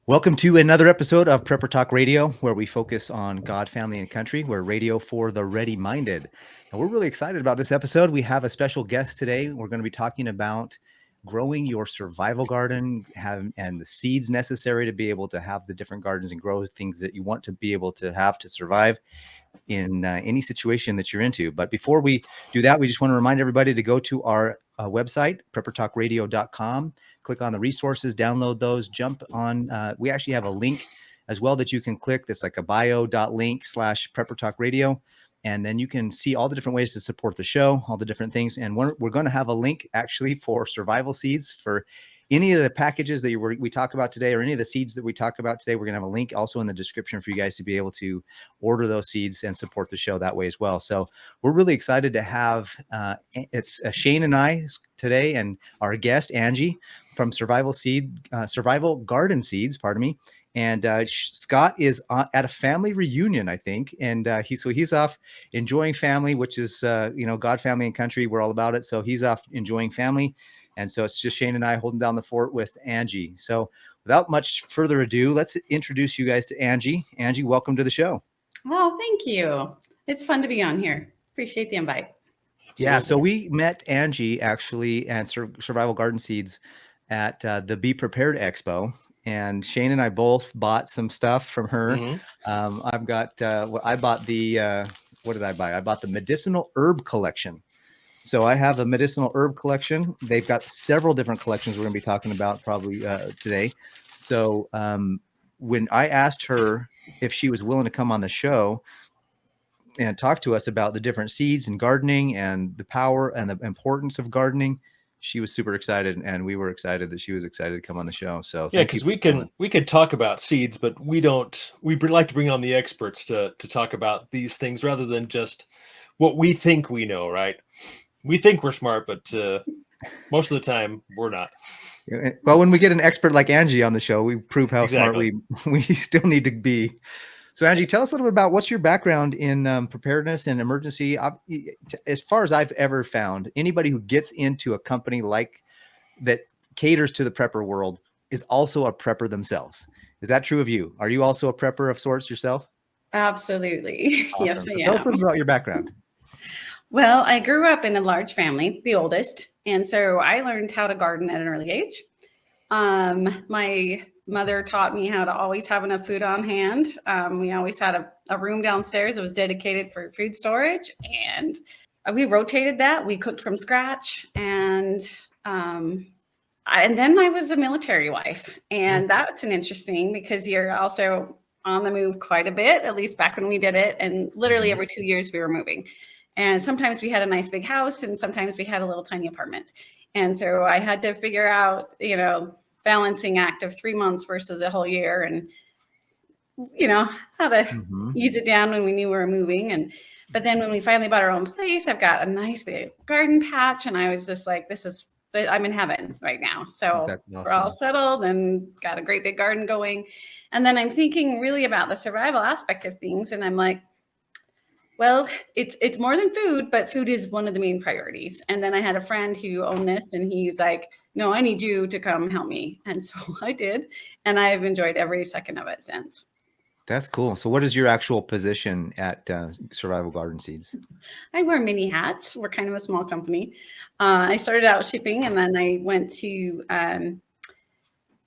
Welcome to another episode of Prepper Talk Radio, where we focus on God, family, and country. We're radio for the ready-minded. And we're really excited about this episode. We have a special guest today. We're going to be talking about growing your survival garden and the seeds necessary to be able to have the different gardens and grow things that you want to be able to have to survive in any situation that you're into. But before we do that, we just want to remind everybody to go to our website, preppertalkradio.com. Click on the resources, download those, jump on. We actually have a link as well that you can click. That's like a bio.link/preppertalkradio. And then you can see all the different ways to support the show, all the different things. And we're going to have a link actually for survival seeds for any of the packages that we talk about today, or any of the seeds that we talk about today. We're going to have a link also in the description for you guys to be able to order those seeds and support the show that way as well. So we're really excited to have it's Shane and I today, and our guest Angee from Survival Garden Seeds, pardon me. And Scott is at a family reunion, I think, and he's off enjoying family, which is God, family, and country. We're all about it. So he's off enjoying family, and so it's just Shane and I holding down the fort with Angee. So without much further ado, let's introduce you guys to Angee. Angee, welcome to the show. Well, thank you. It's fun to be on here. Appreciate the invite. Yeah, so we met Angee actually at Survival Garden Seeds at the Be Prepared Expo. And Shane and I both bought some stuff from her. Mm-hmm. I bought the, what did I buy? I bought the medicinal herb collection. So I have a medicinal herb collection. They've got several different collections we're going to be talking about probably today. So when I asked her if she was willing to come on the show and talk to us about the different seeds and gardening and the power and the importance of gardening, she was super excited, and we were excited that she was excited to come on the show. So yeah, because we could talk about seeds, but we like to bring on the experts to talk about these things rather than just what we think we know, right? We think we're smart, but most of the time we're not. Well, when we get an expert like Angee on the show, we prove how smart we still need to be. So Angee, tell us a little bit about what's your background in preparedness and emergency. As far as I've ever found, anybody who gets into a company like that caters to the prepper world is also a prepper themselves. Is that true of you? Are you also a prepper of sorts yourself? Absolutely. Awesome. Yes, I am. Tell us a little about your background. Well, I grew up in a large family, the oldest, and so I learned how to garden at an early age. My mother taught me how to always have enough food on hand. We always had a room downstairs that was dedicated for food storage, and we rotated that. We cooked from scratch, and then I was a military wife, and that's an interesting because you're also on the move quite a bit, at least back when we did it, and literally every 2 years we were moving. And sometimes we had a nice big house, and sometimes we had a little tiny apartment. And so I had to figure out, balancing act of 3 months versus a whole year, and, how to ease it down when we knew we were moving. But then when we finally bought our own place, I've got a nice big garden patch, and I was just like, I'm in heaven right now. So awesome. We're all settled and got a great big garden going. And then I'm thinking really about the survival aspect of things. And I'm like, well, it's more than food, but food is one of the main priorities. And then I had a friend who owned this, and he's like, no, I need you to come help me. And so I did. And I've enjoyed every second of it since. That's cool. So what is your actual position at Survival Garden Seeds? I wear many hats. We're kind of a small company. I started out shipping, and then I went to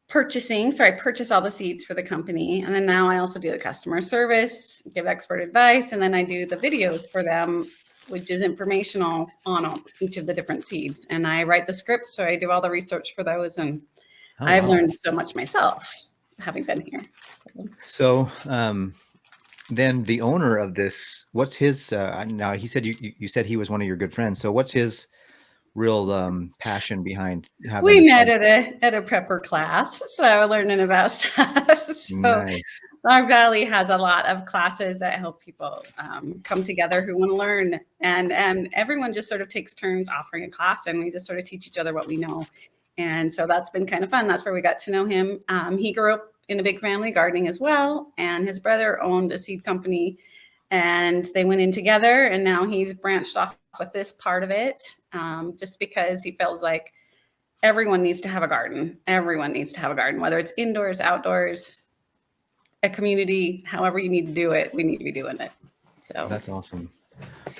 purchasing. So I purchase all the seeds for the company. And then now I also do the customer service, give expert advice. And then I do the videos for them, which is informational on each of the different seeds. And I write the scripts. So I do all the research for those. And I've learned so much myself having been here. So then the owner of this, what's his, now he said, you said he was one of your good friends. So what's his real passion behind having we met at a prepper class, so learning about stuff. So nice. Our valley has a lot of classes that help people come together who want to learn, and everyone just sort of takes turns offering a class, and we just sort of teach each other what we know. And so that's been kind of fun. That's where we got to know him. He grew up in a big family gardening as well, and his brother owned a seed company, and they went in together, and now he's branched off with this part of it, just because he feels like everyone needs to have a garden. Everyone needs to have a garden, whether it's indoors, outdoors, a community, however you need to do it, we need to be doing it. So That's awesome.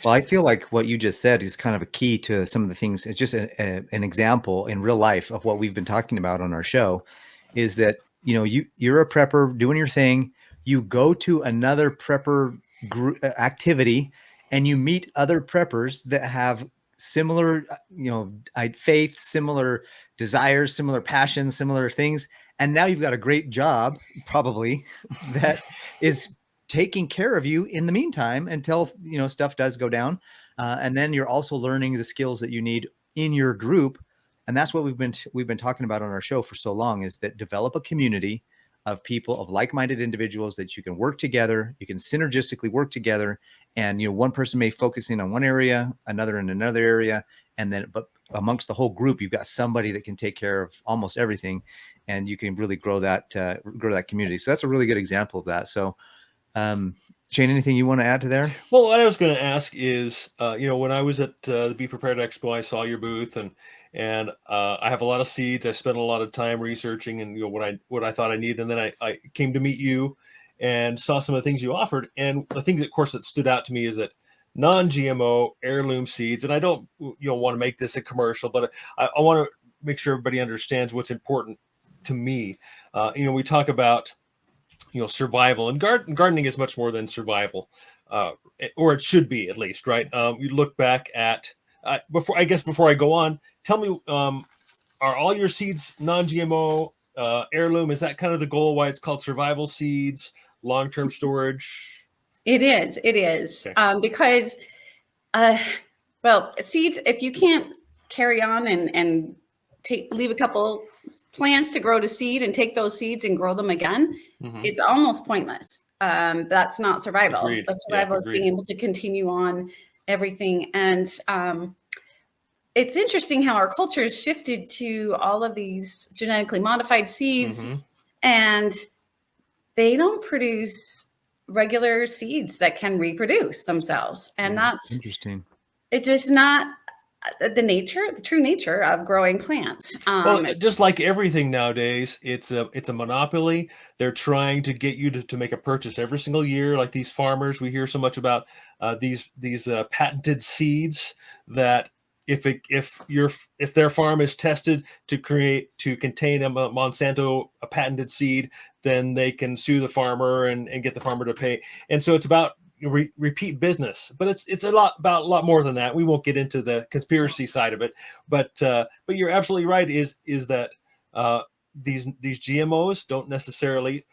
Well, I feel like what you just said is kind of a key to some of the things. It's just an example in real life of what we've been talking about on our show, is that, you know, you're a prepper doing your thing. You go to another prepper group activity and you meet other preppers that have similar, you know, faith, similar desires, similar passions, similar things. And now you've got a great job, probably, that is taking care of you in the meantime until, you know, stuff does go down. And then you're also learning the skills that you need in your group. And that's what we've been talking about on our show for so long, is that develop a community of people, of like-minded individuals that you can work together, you can synergistically work together. And, you know, one person may focus in on one area, another in another area. And then, but amongst the whole group, you've got somebody that can take care of almost everything. And you can really grow that community. So that's a really good example of that. So, Shane, anything you want to add to there? Well, what I was going to ask is, you know, when I was at the Be Prepared Expo, I saw your booth, and I have a lot of seeds. I spent a lot of time researching, and, you know, what I thought I needed, and then I came to meet you and saw some of the things you offered. And the things, of course, that stood out to me is that non-GMO heirloom seeds. And I don't, you know, want to make this a commercial, but I want to make sure everybody understands what's important to me. You know, we talk about, you know, survival, and gardening is much more than survival, or it should be, at least, right? You look back at before I go on, tell me, are all your seeds non-GMO, heirloom? Is that kind of the goal? Why it's called survival seeds, long-term storage? it is Okay. because well, seeds, if you can't carry on and leave a couple plants to grow to seed and take those seeds and grow them again, Mhm. it's almost pointless. That's not survival. Agreed. The survival is being able to continue on everything. And it's interesting how our culture has shifted to all of these genetically modified seeds, Mhm. and they don't produce regular seeds that can reproduce themselves. And that's, Interesting. it's just not the true nature of growing plants. Well, just like everything nowadays, it's a monopoly. They're trying to get you to make a purchase every single year. Like these farmers, we hear so much about these patented seeds that if their farm is tested to contain a Monsanto a patented seed, then they can sue the farmer and get the farmer to pay. And so it's about repeat business, but it's a lot more than that. We won't get into the conspiracy side of it, but you're absolutely right. Is that these GMOs don't necessarily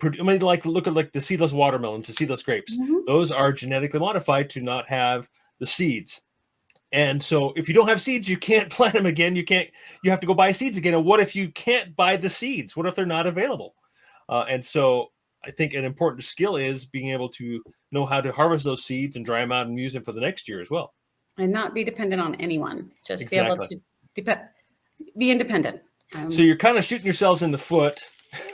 I mean, like, look at like the seedless watermelons, the seedless grapes. Mhm. Those are genetically modified to not have the seeds. And so if you don't have seeds, you can't plant them again. You have to go buy seeds again. And what if you can't buy the seeds? What if they're not available? And so I think an important skill is being able to know how to harvest those seeds and dry them out and use them for the next year as well. And not be dependent on anyone. Just Exactly. be able to be independent. So you're kind of shooting yourselves in the foot.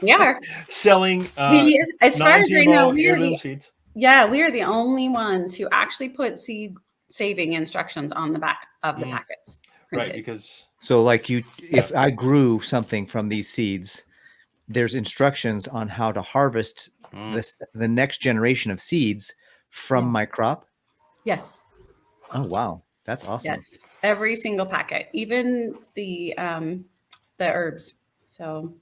We are selling as far as I know, non-GMO heirloom seeds. Yeah, we are the only ones who actually put seed saving instructions on the back of the packets. Right, because so like if I grew something from these seeds, there's instructions on how to harvest the next generation of seeds from my crop. Yes. Oh, wow. That's awesome. Yes. Every single packet, even the herbs. So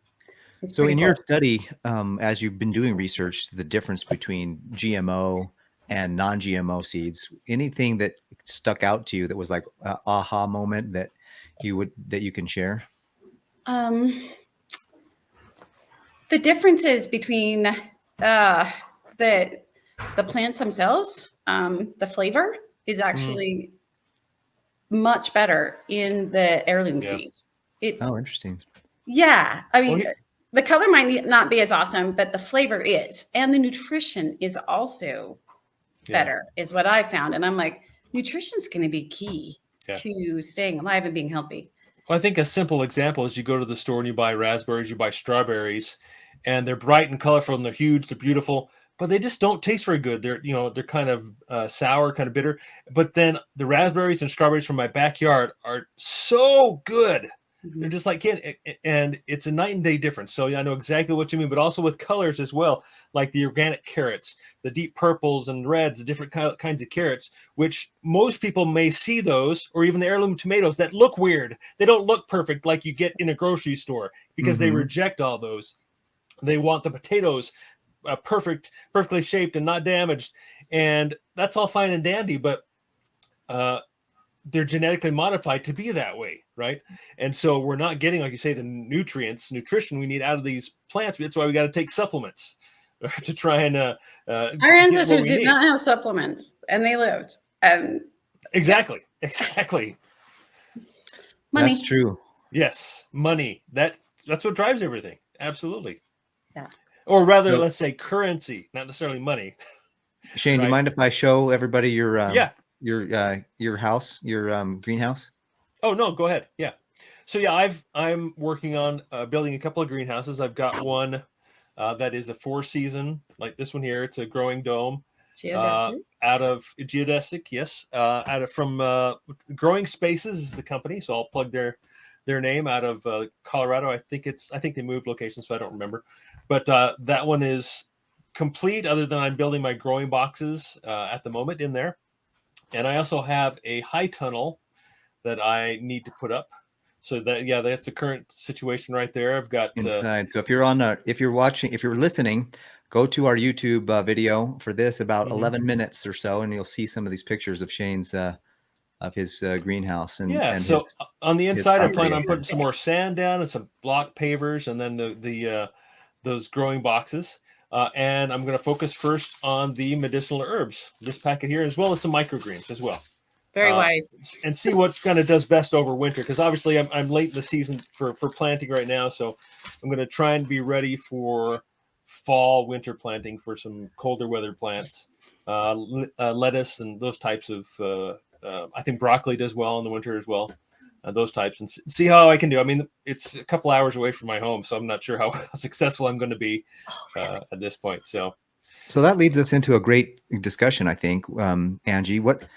it's So in your cool. study, as you've been doing research, the difference between GMO and non-GMO seeds, anything that stuck out to you that was like an aha moment that you can share? The differences between the plants themselves, the flavor is actually much better in the heirloom seeds. It's interesting. Yeah, I mean, the color might not be as awesome, but the flavor is, and the nutrition is also better, is what I found. And I'm like, nutrition's going to be key to staying alive and being healthy. Well, I think a simple example is you go to the store and you buy raspberries, you buy strawberries, and they're bright and colorful and they're huge, they're beautiful, but they just don't taste very good. They're kind of sour, kind of bitter. But then the raspberries and strawberries from my backyard are so good. They're just like candy, and it's a night and day difference. So I know exactly what you mean, but also with colors as well, like the organic carrots, the deep purples and reds, the different kinds of carrots, which most people may see those, or even the heirloom tomatoes that look weird. They don't look perfect like you get in a grocery store because they reject all those. They want the potatoes perfectly shaped and not damaged, and that's all fine and dandy, but they're genetically modified to be that way, right? And so we're not getting, like you say, the nutrition we need out of these plants. That's why we got to take supplements to try and our ancestors did not have supplements, and they lived. Exactly. Money. That's true. Yes, money. That's what drives everything. Absolutely. Yeah. Or rather, let's say currency, not necessarily money. Shane, do you mind if I show everybody your house, your greenhouse? Oh no, go ahead. Yeah. So yeah, I'm working on building a couple of greenhouses. I've got one that is a 4-season, like this one here. It's a growing dome. Geodesic? Out of Geodesic, yes. From Growing Spaces is the company, so I'll plug their name out of Colorado. I think they moved locations, so I don't remember. But that one is complete, other than I'm building my growing boxes at the moment in there. And I also have a high tunnel that I need to put up. So that's the current situation right there. I've got inside. So if you're listening, go to our YouTube video for this about 11 minutes or so, and you'll see some of these pictures of Shane's of his greenhouse. And so on the inside, I plan on putting some more sand down and some block pavers, and then the those growing boxes. And I'm going to focus first on the medicinal herbs, this packet here, as well as some microgreens as well. Very wise. And see what kind of does best over winter, because obviously I'm late in the season for planting right now. So I'm going to try and be ready for fall, winter planting for some colder weather plants, lettuce and those types of, I think broccoli does well in the winter as well. Those types, and see how I can do. I mean, it's a couple hours away from my home, so I'm not sure how successful I'm going to be at this point. So that leads us into a great discussion, I think. Angee, what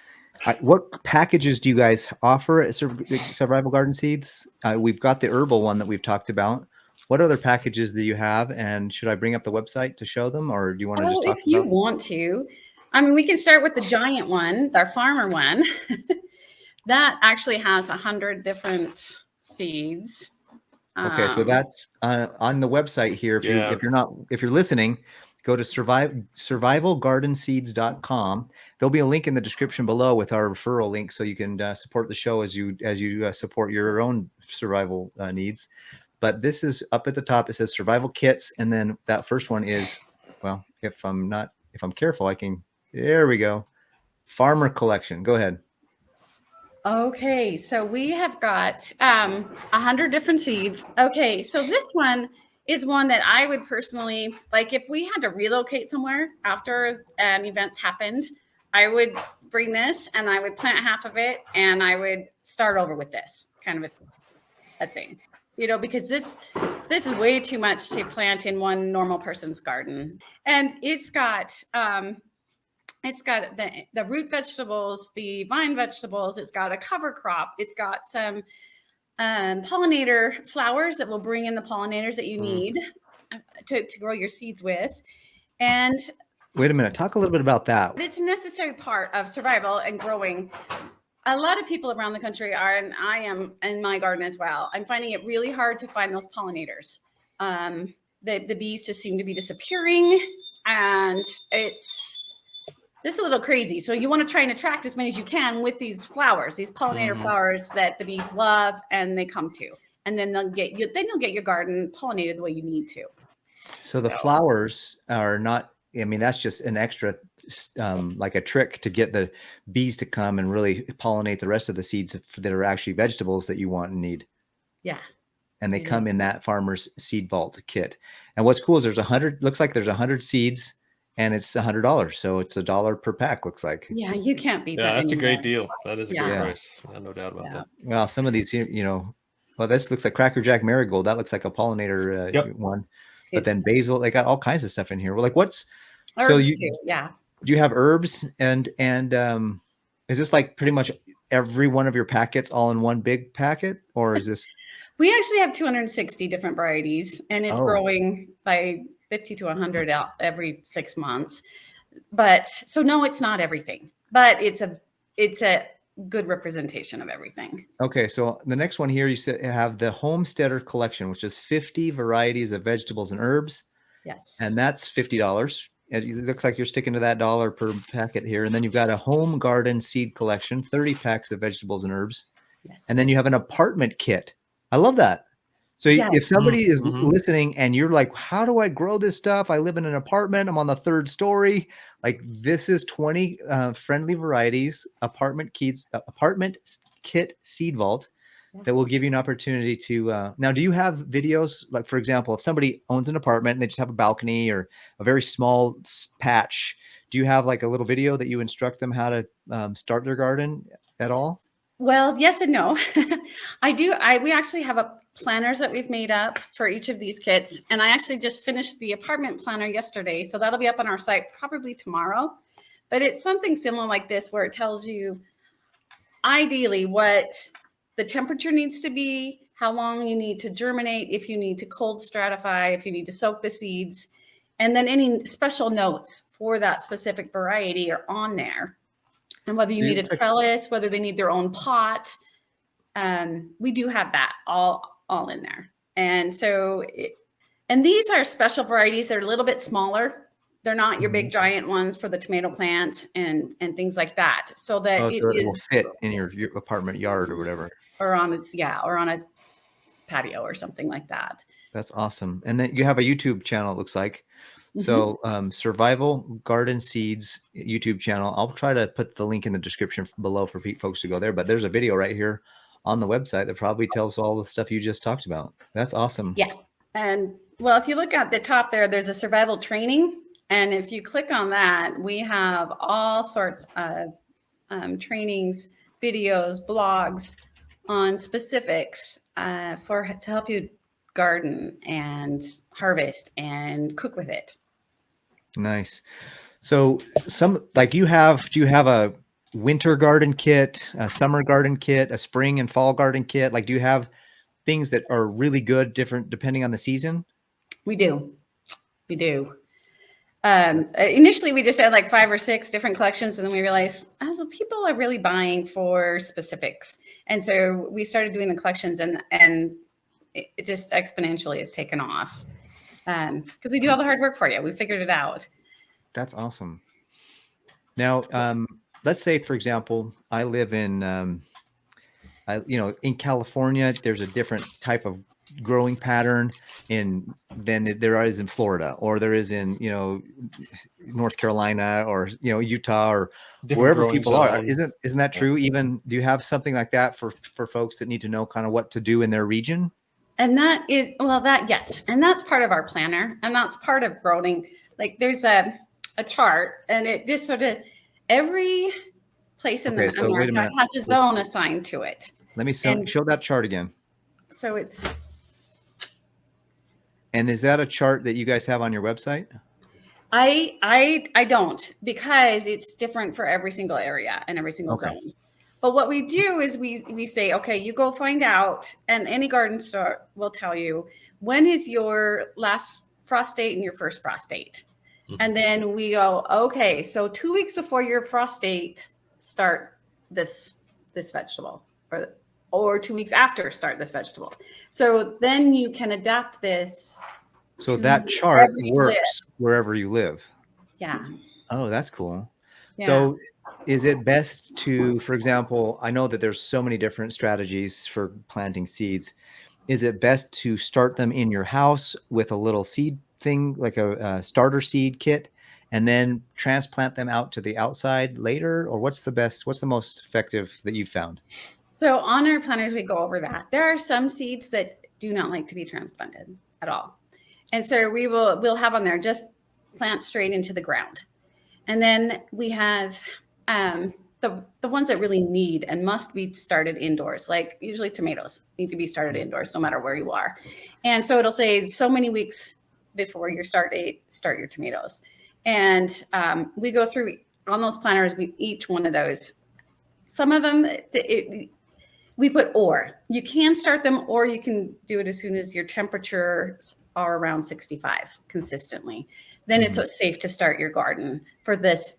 packages do you guys offer at Survival Garden Seeds? We've got the herbal one that we've talked about. What other packages do you have? And should I bring up the website to show them, or do you want to just talk if you want to? I mean, we can start with the giant one, our farmer one. That actually has 100 different seeds. Okay, so that's on the website here. If you're listening, go to survivalgardenseeds.com. There'll be a link in the description below with our referral link, so you can support the show as you support your own survival needs. But this is up at the top. It says survival kits, and then that first one is, well, if I'm careful, there we go. Farmer collection. Go ahead. Okay, so we have got 100 different seeds. Okay, so this one is one that I would personally, like if we had to relocate somewhere after events happened, I would bring this and I would plant half of it and I would start over with this kind of a thing, because this is way too much to plant in one normal person's garden. And it's got the root vegetables, the vine vegetables. It's got a cover crop. It's got some pollinator flowers that will bring in the pollinators that you need to grow your seeds with. And wait a minute, talk a little bit about that. It's a necessary part of survival and growing. A lot of people around the country are, and I am in my garden as well. I'm finding it really hard to find those pollinators. The bees just seem to be disappearing, and it's a little crazy. So you want to try and attract as many as you can with these flowers, these pollinator flowers that the bees love and they come to, and then they'll get your garden pollinated the way you need to. So the flowers are not, I mean, that's just an extra, like a trick to get the bees to come and really pollinate the rest of the seeds that are actually vegetables that you want and need. Yeah. And they come in that farmer's seed vault kit. And what's cool is there's 100 seeds. And it's $100, so it's $1 per pack. Looks like. Yeah, you can't beat that. Yeah, that's anymore. a great deal. That is a great price. No doubt about that. Well, some of these, well, this looks like Cracker Jack Marigold. That looks like a pollinator one. But then basil, they got all kinds of stuff in here. Well, like what's herbs do you have herbs and is this like pretty much every one of your packets all in one big packet, or is this? We actually have 260 different varieties, and it's growing by 50 to 100 out every 6 months. But so no, it's not everything, but it's a good representation of everything. Okay, so the next one here, you said have the Homesteader Collection, which is 50 varieties of vegetables and herbs. Yes. And that's $50. It looks like you're sticking to that dollar per packet here. And then you've got a home garden seed collection, 30 packs of vegetables and herbs. Yes. And then you have an apartment kit. I love that. So if somebody is listening and you're like, how do I grow this stuff? I live in an apartment. I'm on the 3rd story. Like, this is 20 friendly varieties, apartment kit seed vault that will give you an opportunity to now, do you have videos? Like, for example, if somebody owns an apartment and they just have a balcony or a very small patch, do you have like a little video that you instruct them how to start their garden at all? Well, yes and no. I do. We actually have planners that we've made up for each of these kits. And I actually just finished the apartment planner yesterday. So that'll be up on our site probably tomorrow. But it's something similar like this, where it tells you ideally what the temperature needs to be, how long you need to germinate, if you need to cold stratify, if you need to soak the seeds, and then any special notes for that specific variety are on there. And whether you need a trellis, whether they need their own pot, we do have that all in there. And so, and these are special varieties. They're a little bit smaller. They're not your big giant ones for the tomato plants and things like that. So that so it will fit in your apartment yard or whatever. Or on a patio or something like that. That's awesome. And then you have a YouTube channel, it looks like. So Survival Garden Seeds YouTube channel. I'll try to put the link in the description below for folks to go there. But there's a video right here on the website that probably tells all the stuff you just talked about. That's awesome. Yeah. And well, if you look at the top there, there's a survival training. And if you click on that, we have all sorts of trainings, videos, blogs on specifics to help you garden and harvest and cook with it. Nice. So do you have a winter garden kit, a summer garden kit, a spring and fall garden kit? Like, do you have things that are really good, different depending on the season? We do. Initially we just had like 5 or 6 different collections, and then we realized people are really buying for specifics. And so we started doing the collections, and it just exponentially has taken off. Because we do all the hard work for you. We figured it out. That's awesome. Now, let's say, for example, I live in, in California. There's a different type of growing pattern than there is in Florida, or there is in North Carolina, or Utah, or wherever people are. Isn't that true? Even do you have something like that for folks that need to know kind of what to do in their region? And that is, yes. And that's part of our planner. And that's part of growing. Like, there's a chart, and it just sort of, every place in America has its own assigned to it. Let me show that chart again. So it's. And is that a chart that you guys have on your website? I don't, because it's different for every single area and every single zone. But what we do is we say, okay, you go find out, and any garden store will tell you when is your last frost date and your first frost date. And then we go, okay, so 2 weeks before your frost date, start this vegetable, or 2 weeks after, start this vegetable. So then you can adapt this. So that chart works wherever you live. Yeah. Oh, that's cool. Yeah. So is it best to, for example, I know that there's so many different strategies for planting seeds. Is it best to start them in your house with a little seed thing, like a starter seed kit, and then transplant them out to the outside later? Or what's the most effective that you've found? So on our planners, we go over that. There are some seeds that do not like to be transplanted at all. And so we'll have on there, just plant straight into the ground. And then we have the ones that really need and must be started indoors, like usually tomatoes need to be started indoors, no matter where you are. And so it'll say so many weeks before your start date, start your tomatoes. And we go through on those planners, each one of those. Some of them, We put or. You can start them, or you can do it as soon as your temperatures are around 65 consistently. Then it's safe to start your garden for this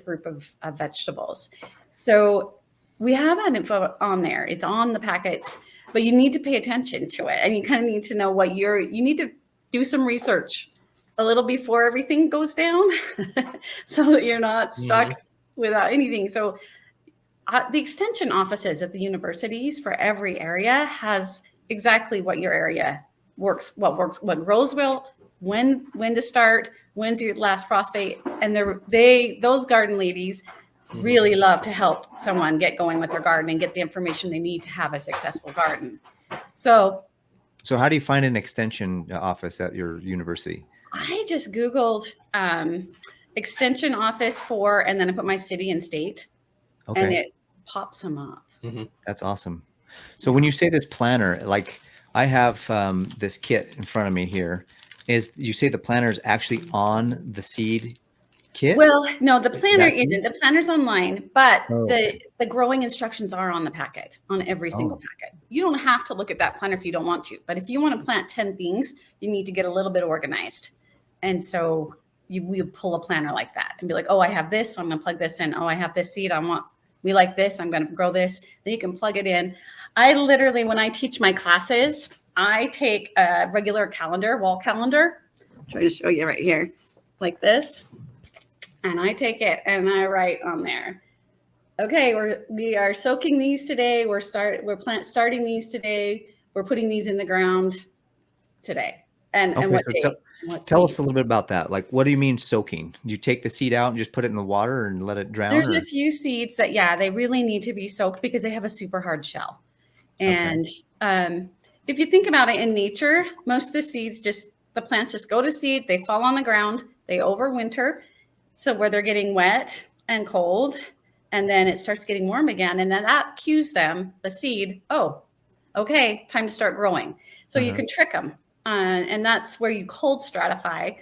group of vegetables. So we have that info on there. It's on the packets, but you need to pay attention to it, and you kind of need to know what you need to do some research a little before everything goes down, so that you're not stuck without anything. So the extension offices at the universities for every area has exactly what your area works, what grows well, when to start, when's your last frost date. And those garden ladies really love to help someone get going with their garden and get the information they need to have a successful garden. So how do you find an extension office at your university? I just Googled extension office and then I put my city and state, and it pops them up. That's awesome. So when you say this planner, like I have this kit in front of me here, you say the planner is actually on the seed kit? Well, no, the planner isn't. The planner's online, but the growing instructions are on the packet, on every single packet. You don't have to look at that planner if you don't want to, but if you want to plant 10 things, you need to get a little bit organized. And so we pull a planner like that and be like, oh, I have this, so I'm going to plug this in. Oh, I have this seed. We like this. I'm going to grow this. Then you can plug it in. I literally, when I teach my classes, I take a regular wall calendar. I'm trying to show you right here, like this. And I take it and I write on there, okay, we are soaking these today. We're starting these today. We're putting these in the ground today. And what day? Tell us a little bit about that. Like, what do you mean soaking? You take the seed out and just put it in the water and let it drown? There's a few seeds that, they really need to be soaked because they have a super hard shell. And if you think about it in nature, most of the seeds the plants just go to seed. They fall on the ground. They overwinter. So where they're getting wet and cold, and then it starts getting warm again. And then that cues them, the seed, oh, okay, time to start growing. So you can trick them. And that's where you cold stratify.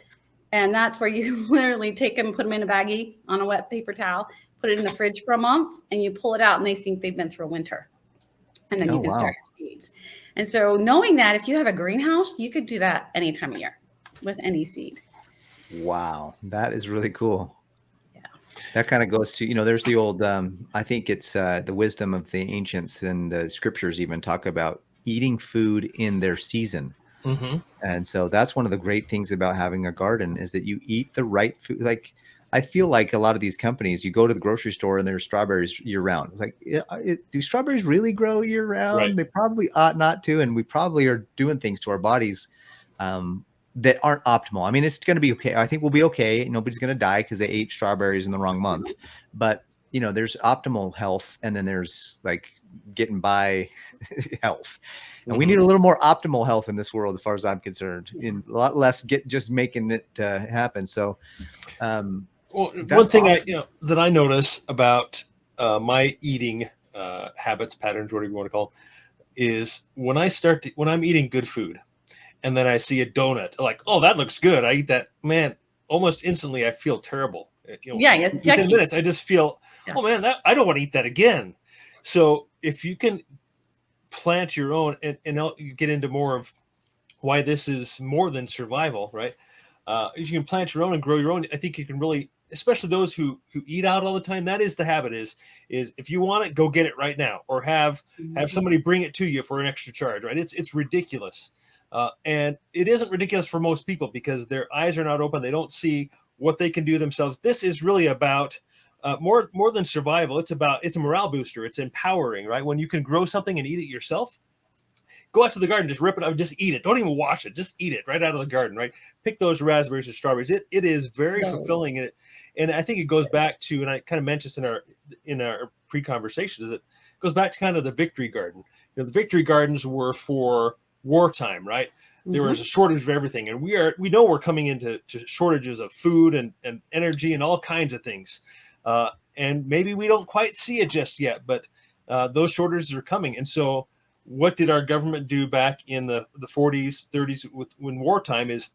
And that's where you literally take them, put them in a baggie on a wet paper towel, put it in the fridge for a month, and you pull it out and they think they've been through a winter. And then you can start your seeds. And so knowing that if you have a greenhouse, you could do that any time of year with any seed. Wow. That is really cool. Yeah. That kind of goes to, there's the old, I think it's the wisdom of the ancients, and the scriptures even talk about eating food in their season. And so that's one of the great things about having a garden is that you eat the right food. Like, I feel like a lot of these companies, you go to the grocery store and there's strawberries year round. Like, do strawberries really grow year round? Right. They probably ought not to. And we probably are doing things to our bodies that aren't optimal. I mean, it's going to be okay. I think we'll be okay. Nobody's going to die because they ate strawberries in the wrong month. But, there's optimal health, and then there's like getting by health. And we need a little more optimal health in this world, as far as I'm concerned, in a lot less just making it happen. So, well, one thing that I notice about my eating habits, patterns, whatever you want to call them, is when I'm eating good food, and then I see a donut, like, oh, that looks good. I eat that, man. Almost instantly, I feel terrible. It's within yucky. minutes, I just feel, oh man, I don't want to eat that again. So if you can plant your own, and you get into more of why this is more than survival, right? If you can plant your own and grow your own, I think you can really, especially those who eat out all the time. That is the habit. Is if you want it, go get it right now, or have somebody bring it to you for an extra charge, right? It's ridiculous. And it isn't ridiculous for most people because their eyes are not open. They don't see what they can do themselves. This is really about more than survival. It's a morale booster. It's empowering, right? When you can grow something and eat it yourself, go out to the garden, just rip it up, just eat it. Don't even wash it. Just eat it right out of the garden, right? Pick those raspberries or strawberries. It is very fulfilling. And I think it goes back to, and I kind of mentioned this in our pre-conversation, is it goes back to kind of the victory garden. The victory gardens were for wartime, right? There was a shortage of everything, and we know we're coming into shortages of food and energy and all kinds of things, and maybe we don't quite see it just yet, but those shortages are coming. And so, what did our government do back in the 40s, 30s, when wartime is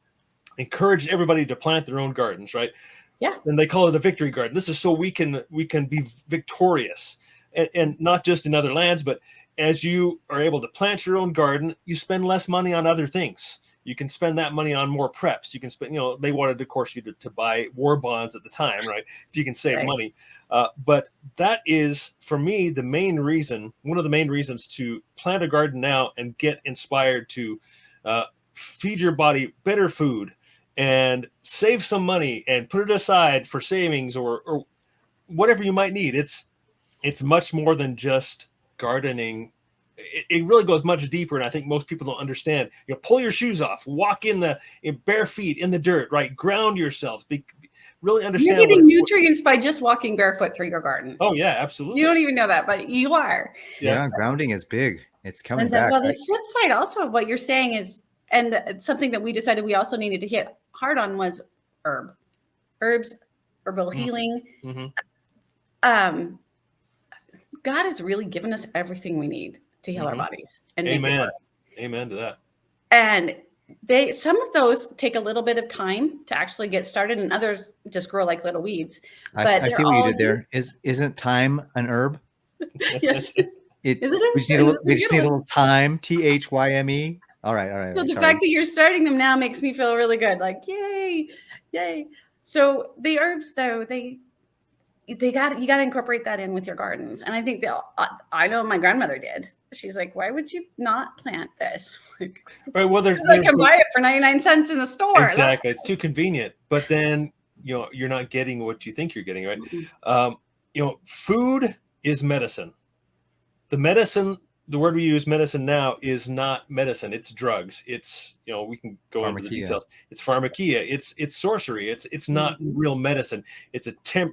encourage everybody to plant their own gardens, right? Yeah. And they call it a victory garden. This is so we can be victorious. and not just in other lands, but as you are able to plant your own garden, you spend less money on other things. You can spend that money on more preps. You can spend, they wanted, of course, you to buy war bonds at the time, right? If you can save money. But that is, for me, one of the main reasons to plant a garden now and get inspired to feed your body better food and save some money and put it aside for savings or whatever you might need. It's much more than just gardening. It really goes much deeper, and I think most people don't understand. Pull your shoes off, walk in bare feet in the dirt, right? Ground yourselves. Really understand. You're getting nutrients by just walking barefoot through your garden. Oh yeah, absolutely. You don't even know that, but you are. Yeah, grounding is big. It's coming back. Well, the flip side also of what you're saying is, and something that we decided we also needed to hit hard on was herbs, herbal healing. God has really given us everything we need to heal our bodies. And amen. Amen to that. And some of those take a little bit of time to actually get started, and others just grow like little weeds. But I see what you did there. Isn't thyme an herb? Yes. Is it? We just need a little thyme. THYME. All right. So the fact that you're starting them now makes me feel really good. Like, yay. So the herbs, though, you got to incorporate that in with your gardens. And I think I know my grandmother did. She's like, why would you not plant this? Right. Well, I can buy it for 99 cents in the store. Exactly. It's too convenient. But then, you're not getting what you think you're getting, right? Food is medicine. The word we use, medicine, now is not medicine. It's drugs. It's, we can go into the details. It's pharmakia. It's sorcery. It's not real medicine. It's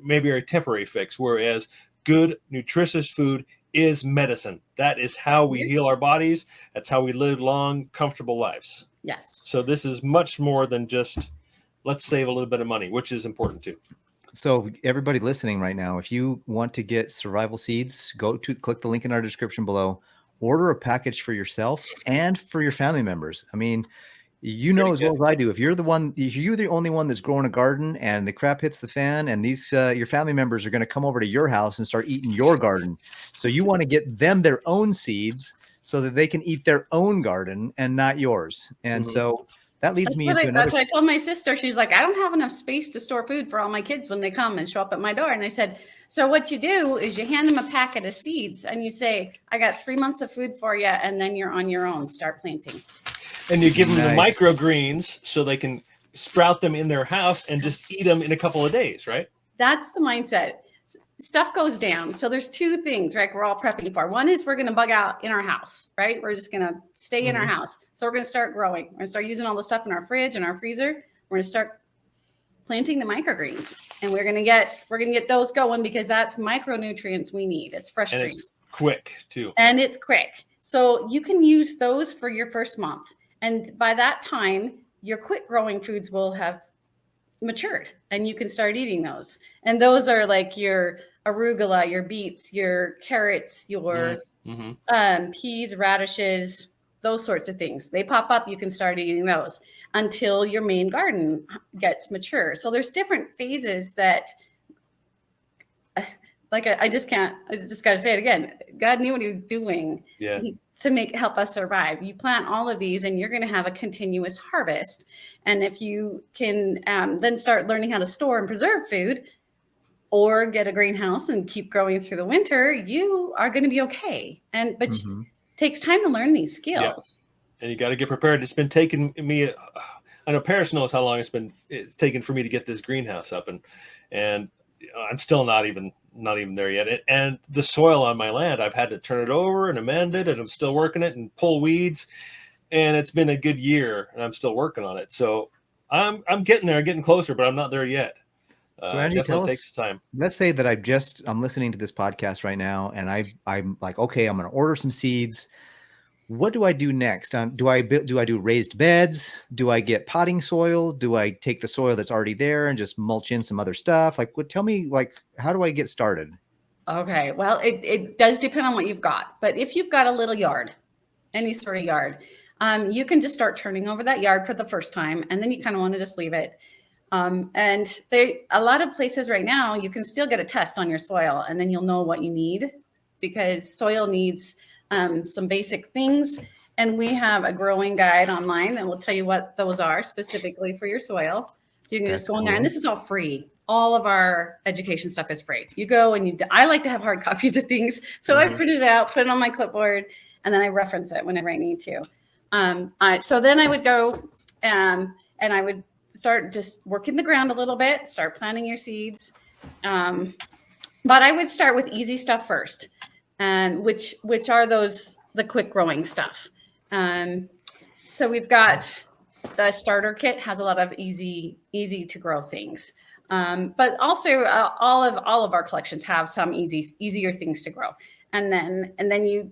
maybe a temporary fix. Whereas good, nutritious food is medicine. That is how we heal our bodies. That's how we live long, comfortable lives. Yes. So this is much more than just let's save a little bit of money, which is important too. So everybody listening right now, if you want to get survival seeds, click the link in our description below, order a package for yourself and for your family members. I mean, as well as I do, if you're the only one that's growing a garden and the crap hits the fan, and these your family members are going to come over to your house and start eating your garden. So you want to get them their own seeds so that they can eat their own garden and not yours. And so that leads me into another. That's what I told my sister. She's like, I don't have enough space to store food for all my kids when they come and show up at my door. And I said, so what you do is you hand them a packet of seeds and you say, I got 3 months of food for you. And then you're on your own. Start planting. And you give them the microgreens so they can sprout them in their house and just eat them in a couple of days, right? That's the mindset. Stuff goes down. So there's two things, right? We're all prepping for. One is we're going to bug out in our house, right? We're just going to stay in our house. So we're going to start growing. We're going to start using all the stuff in our fridge and our freezer. We're going to start planting the microgreens, and we're going to get those going because that's micronutrients we need. It's fresh greens. It's quick too. And it's quick. So you can use those for your first month. And by that time, your quick growing foods will have matured and you can start eating those. And those are like your arugula, your beets, your carrots, your peas, radishes, those sorts of things. They pop up, you can start eating those until your main garden gets mature. So there's different phases that, I just got to say it again. God knew what he was doing to help us survive. You plant all of these and you're going to have a continuous harvest. And if you can then start learning how to store and preserve food or get a greenhouse and keep growing through the winter, you are going to be okay. But it takes time to learn these skills. Yeah. And you got to get prepared. It's been taking me, I know Paris knows how long it's taken for me to get this greenhouse up, and I'm still not even there yet. And the soil on my land, I've had to turn it over and amend it, and I'm still working it and pull weeds. And it's been a good year, and I'm still working on it. So I'm getting there, getting closer, but I'm not there yet. So Angee, tell us, takes time. Let's say that I'm listening to this podcast right now, and I'm like, okay, I'm going to order some seeds. What do I do next? Do I do raised beds? Do I get potting soil? Do I take the soil that's already there and just mulch in some other stuff? Tell me, how do I get started? Okay. Well, it does depend on what you've got. But if you've got a little yard, any sort of yard, you can just start turning over that yard for the first time. And then you kind of want to just leave it. And a lot of places right now, you can still get a test on your soil and then you'll know what you need because soil needs some basic things. And we have a growing guide online that will tell you what those are specifically for your soil. So you can just go in there, and this is all free. All of our education stuff is free. You go and I like to have hard copies of things. So I print it out, put it on my clipboard, and then I reference it whenever I need to. So then I would go and I would start just working the ground a little bit, start planting your seeds. But I would start with easy stuff first, which are the quick growing stuff. So we've got the starter kit has a lot of easy to grow things. But also all of our collections have some easier things to grow. And then you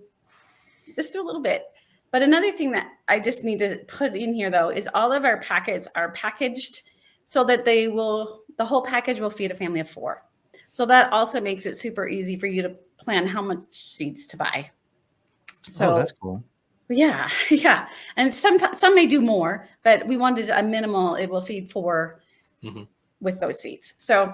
just do a little bit. But another thing that I just need to put in here though, is all of our packets are packaged so that the whole package will feed a family of 4. So that also makes it super easy for you to plan how much seeds to buy. So that's cool. Yeah. And some may do more, but we wanted a minimal, it will feed 4 with those seeds. So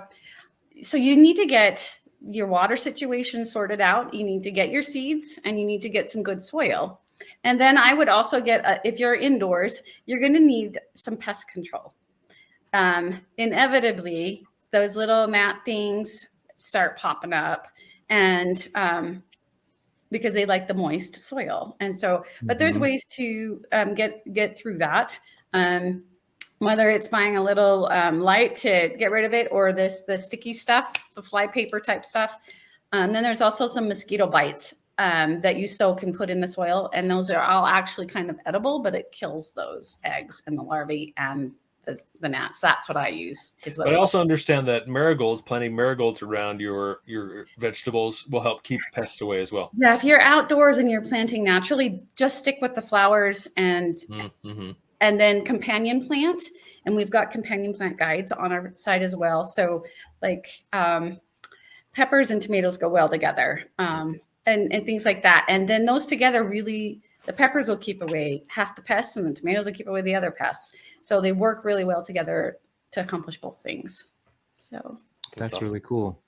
you need to get your water situation sorted out. You need to get your seeds, and you need to get some good soil. And then I would also get, if you're indoors, you're going to need some pest control. Inevitably, those little gnat things start popping up, and because they like the moist soil. And so, but there's ways to get through that. Whether it's buying a little light to get rid of it, or the sticky stuff, the fly paper type stuff. Then there's also some mosquito bites that you soak and put in the soil. And those are all actually kind of edible, but it kills those eggs and the larvae and the gnats. That's what I use. But I also understand that planting marigolds around your vegetables will help keep pests away as well. Yeah, if you're outdoors and you're planting naturally, just stick with the flowers and then companion plant. And we've got companion plant guides on our site as well. So like peppers and tomatoes go well together, and things like that. And then those together really, the peppers will keep away half the pests, and the tomatoes will keep away the other pests. So they work really well together to accomplish both things. So that's awesome. Really cool.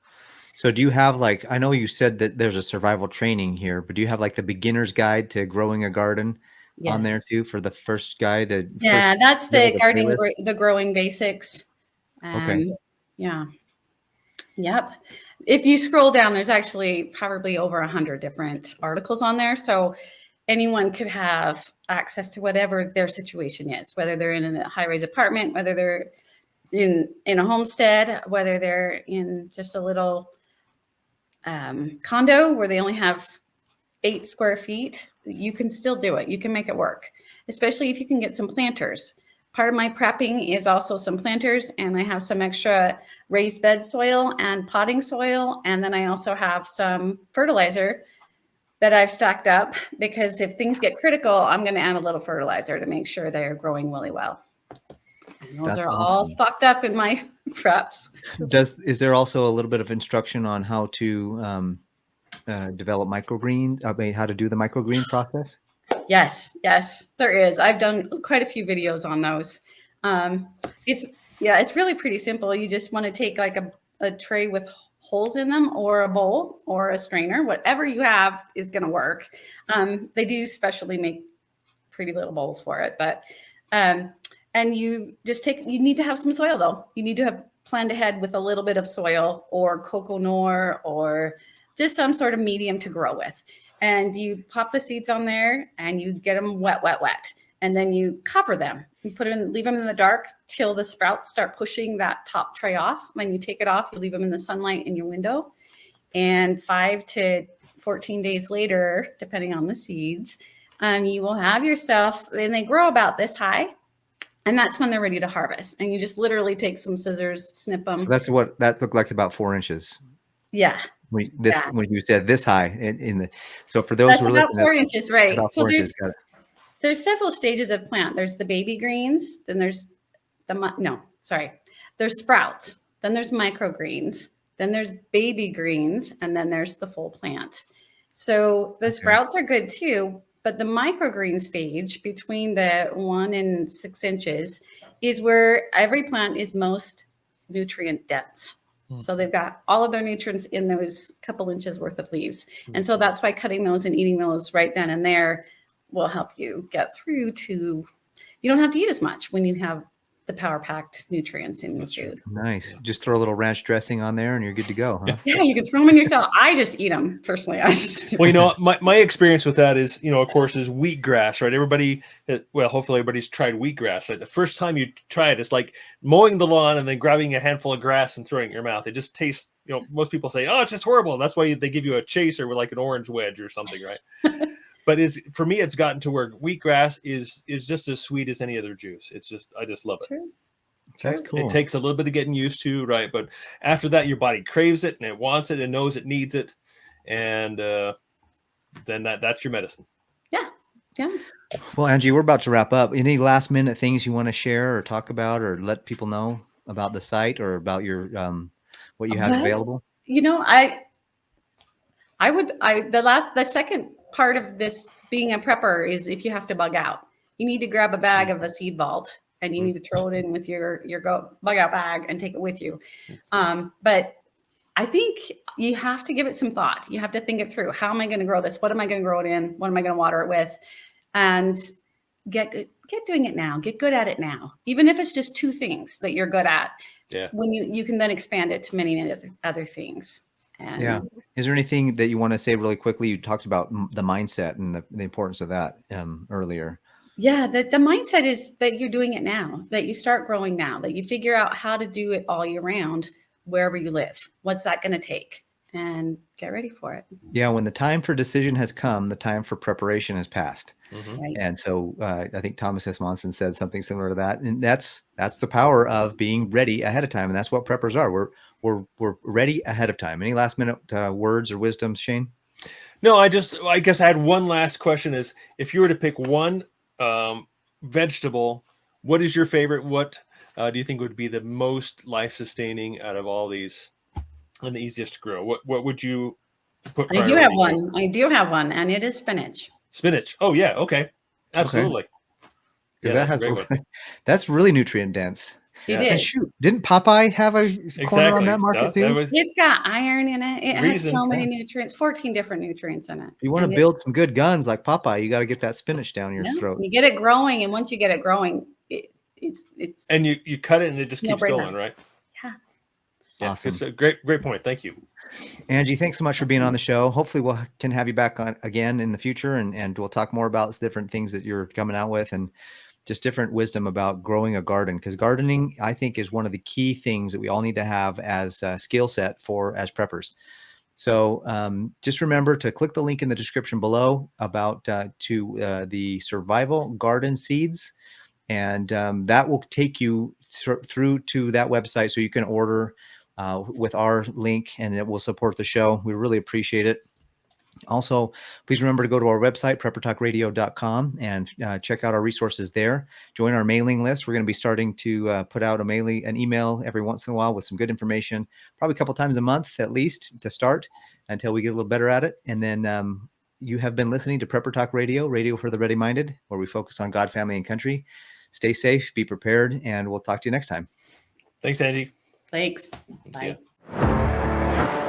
So do you have I know you said that there's a survival training here, but do you have the beginner's guide to growing a garden on there too for the first guide? That's the gardening, the growing basics. Okay. Yeah. Yep. If you scroll down, there's actually probably over 100 different articles on there. So anyone could have access to whatever their situation is, whether they're in a high-rise apartment, whether they're in a homestead, whether they're in just a little condo where they only have 8 square feet. You can still do it. You can make it work, especially if you can get some planters. Part of my prepping is also some planters, and I have some extra raised bed soil and potting soil. And then I also have some fertilizer that I've stacked up, because if things get critical, I'm going to add a little fertilizer to make sure they're growing really well. And those are all stocked up in my preps. Is there also a little bit of instruction on how to develop microgreens? I mean, how to do the microgreen process? Yes, there is. I've done quite a few videos on those. It's really pretty simple. You just want to take a tray with holes in them, or a bowl or a strainer, whatever you have is going to work. They do specially make pretty little bowls for it, but and you need to have some soil though. You need to have planned ahead with a little bit of soil or cocoa nor, or just some sort of medium to grow with. And you pop the seeds on there and you get them wet. And then you cover them. You leave them in the dark till the sprouts start pushing that top tray off. When you take it off, you leave them in the sunlight in your window. And 5 to 14 days later, depending on the seeds, you will have yourself, and they grow about this high. And that's when they're ready to harvest. And you just literally take some scissors, snip them. So that's what that looked like, about 4 inches. Yeah. When you said this high so for those who are about 4 inches, right? So there's several stages of plant. There's the baby greens, then there's there's sprouts, then there's microgreens, then there's baby greens, and then there's the full plant. So the sprouts are good too, but the microgreen stage between the 1 and 6 inches is where every plant is most nutrient dense. So they've got all of their nutrients in those couple inches worth of leaves. And so that's why cutting those and eating those right then and there will help you get through to, you don't have to eat as much when you have the power packed nutrients in your food. Nice. Yeah. Just throw a little ranch dressing on there and you're good to go, huh? Yeah, you can throw them in your salad. I just eat them personally. Well, my experience with that is, of course, is wheatgrass, right? Everybody, hopefully everybody's tried wheatgrass, right? The first time you try it, it's like mowing the lawn and then grabbing a handful of grass and throwing it in your mouth. It just tastes, most people say, oh, it's just horrible. And that's why they give you a chaser with like an orange wedge or something, right? But for me, it's gotten to where wheatgrass is just as sweet as any other juice. I just love it. True. That's cool. It takes a little bit of getting used to, right? But after that, your body craves it and it wants it and knows it needs it. And then that's your medicine. Yeah. Yeah. Well, Angee, we're about to wrap up. Any last minute things you want to share or talk about or let people know about the site or about your what you have available? The second part of this being a prepper is if you have to bug out, you need to grab a bag of a seed vault and you need to throw it in with your bug out bag and take it with you. But I think you have to give it some thought. You have to think it through. How am I going to grow this? What am I going to grow it in? What am I going to water it with? And get doing it now. Get good at it now. Even if it's just 2 things that you're good at. Yeah. When you can then expand it to many other things. And yeah. Is there anything that you want to say really quickly? You talked about the mindset and the importance of that earlier. Yeah, the mindset is that you're doing it now, that you start growing now, that you figure out how to do it all year round, wherever you live. What's that going to take? And get ready for it. Yeah, when the time for decision has come, the time for preparation has passed. Mm-hmm. Right. And so I think Thomas S. Monson said something similar to that. And that's the power of being ready ahead of time. And that's what preppers are. We're ready ahead of time. Any last minute words or wisdoms, Shane? No, I guess I had one last question is if you were to pick one vegetable, what is your favorite? What do you think would be the most life-sustaining out of all these and the easiest to grow? What would you put priority to? I do have one, and it is spinach. Spinach. Oh, yeah. Okay. Absolutely. Okay. Yeah, that's a great one. That's really nutrient dense. It And is. shoot, didn't Popeye have a corner on that market too? It's got iron in it. It has so many nutrients, 14 different nutrients in it. If you want to build some good guns like Popeye, you got to get that spinach down your throat. You get it growing, and once you get it growing, it's and you cut it and it just keeps going, right? Yeah. Awesome. It's a great point. Thank you. Angee, thanks so much for being on the show. Hopefully we can have you back on again in the future and we'll talk more about different things that you're coming out with and just different wisdom about growing a garden, because gardening, I think, is one of the key things that we all need to have as a skill set as preppers. So just remember to click the link in the description below about the survival garden seeds. And that will take you through to that website so you can order with our link and it will support the show. We really appreciate it. Also, please remember to go to our website, preppertalkradio.com, and check out our resources there. Join our mailing list. We're going to be starting to put out an email every once in a while with some good information, probably a couple times a month at least to start until we get a little better at it. And then you have been listening to Prepper Talk Radio, radio for the ready-minded, where we focus on God, family, and country. Stay safe, be prepared, and we'll talk to you next time. Thanks, Angee. Thanks. See ya. Bye.